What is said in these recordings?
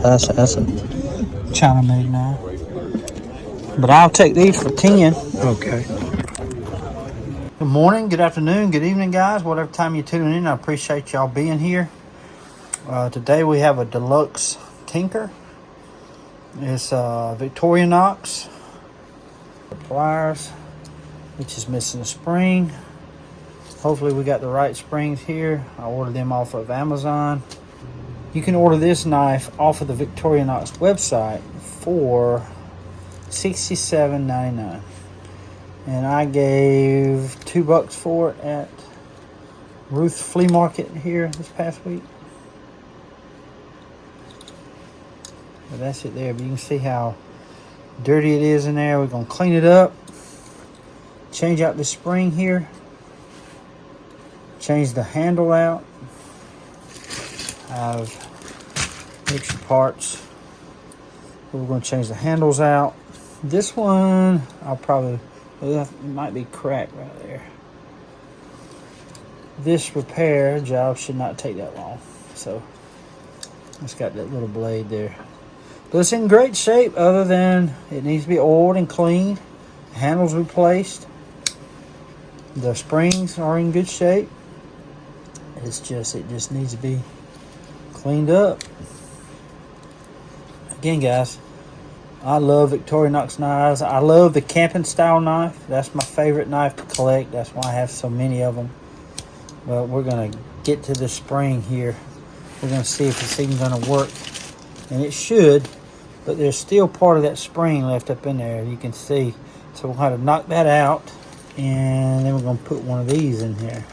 That's a China made knife. But I'll take these for 10. Okay. Good morning, good afternoon, good evening, guys. Whatever time you're tuning in, I appreciate y'all being here. Today we have a deluxe tinker. It's Victorinox. The pliers, which is missing a spring. Hopefully we got the right springs here. I ordered them off of Amazon. You can order this knife off of the Victorinox website for $67.99. And I gave $2 for it at Ruth Flea Market here this past week. But that's it there. But you can see how dirty it is in there. We're going to clean it up. Change out the spring here. Change the handle out. I have extra parts. We're going to change the handles out. This one, it might be cracked right there. This repair job should not take that long. So, it's got that little blade there. But it's in great shape other than it needs to be oiled and cleaned. The handles replaced. The springs are in good shape. It just needs to be cleaned up. Again, guys, I love Victorinox knives. I love the camping style knife. That's my favorite knife to collect. That's why I have so many of them. But we're going to get to the spring here. We're going to see if it's even going to work. And it should, but there's still part of that spring left up in there, you can see. So we'll have to knock that out. And then we're going to put one of these in here.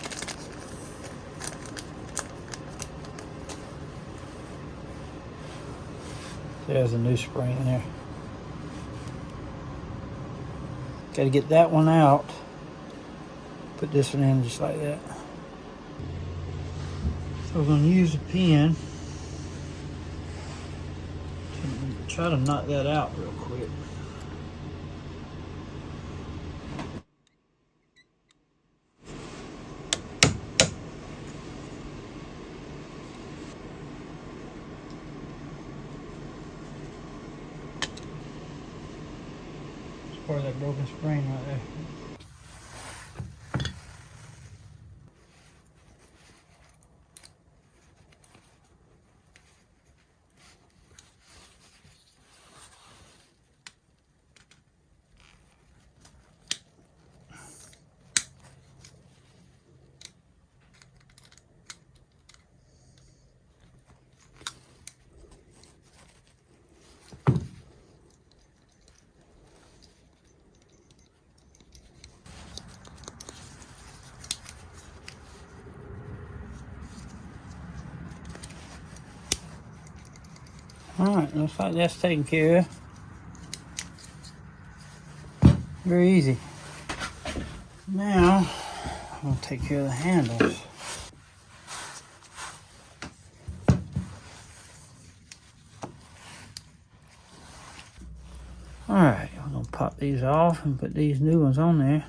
There's a new spring in there. Got to get that one out. Put this one in just like that. So we're going to use a pin to try to knock that out real quick. It's part of that broken spring right there. Alright, looks like that's taken care of. Very easy. Now, I'm going to take care of the handles. Alright, I'm going to pop these off and put these new ones on there.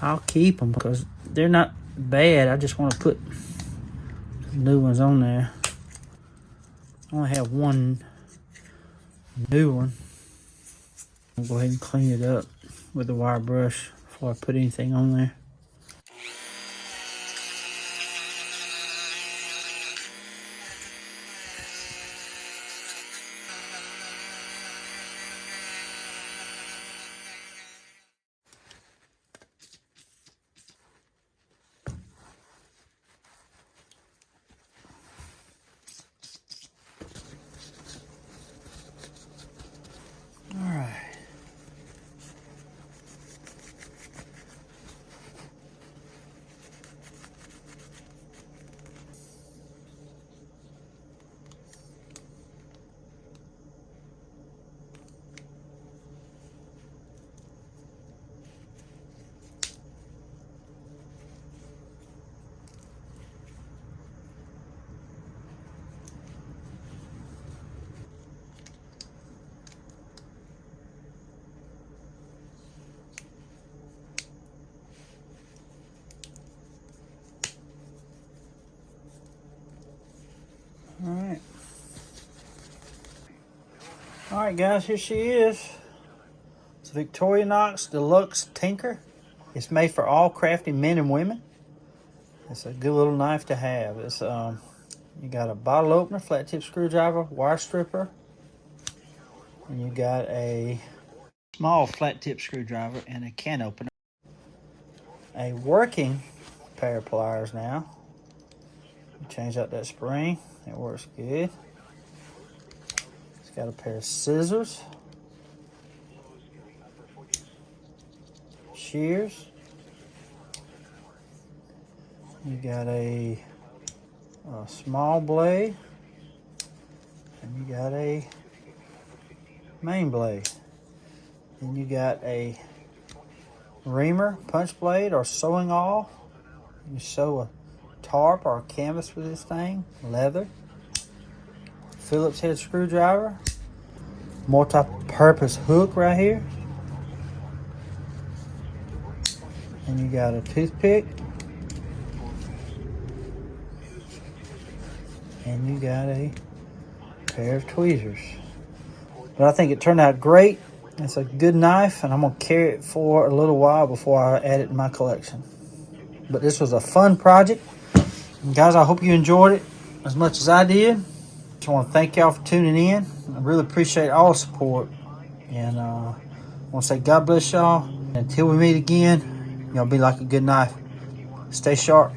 I'll keep them because they're not bad. I just want to put some new ones on there. I only have one new one. I'll go ahead and clean it up with the wire brush before I put anything on there. Alright guys, here she is. It's a Victorinox Deluxe Tinker. It's made for all crafty men and women. It's a good little knife to have. It's you got a bottle opener, flat tip screwdriver, wire stripper, and you got a small flat tip screwdriver and a can opener. A working pair of pliers now. Change out that spring. It works good. It's got a pair of scissors. Shears. You got a small blade. And you got a main blade. Then you got a reamer, punch blade, or sewing awl. You sew a tarp or a canvas with this thing. Leather. Phillips head screwdriver. Multi-purpose hook right here. And you got a toothpick. And you got a pair of tweezers. But I think it turned out great. It's a good knife, and I'm going to carry it for a little while before I add it to my collection. But this was a fun project. And guys, I hope you enjoyed it as much as I did. Just want to thank y'all for tuning in. I really appreciate all the support. And I want to say God bless y'all. Until we meet again, y'all be like a good knife. Stay sharp.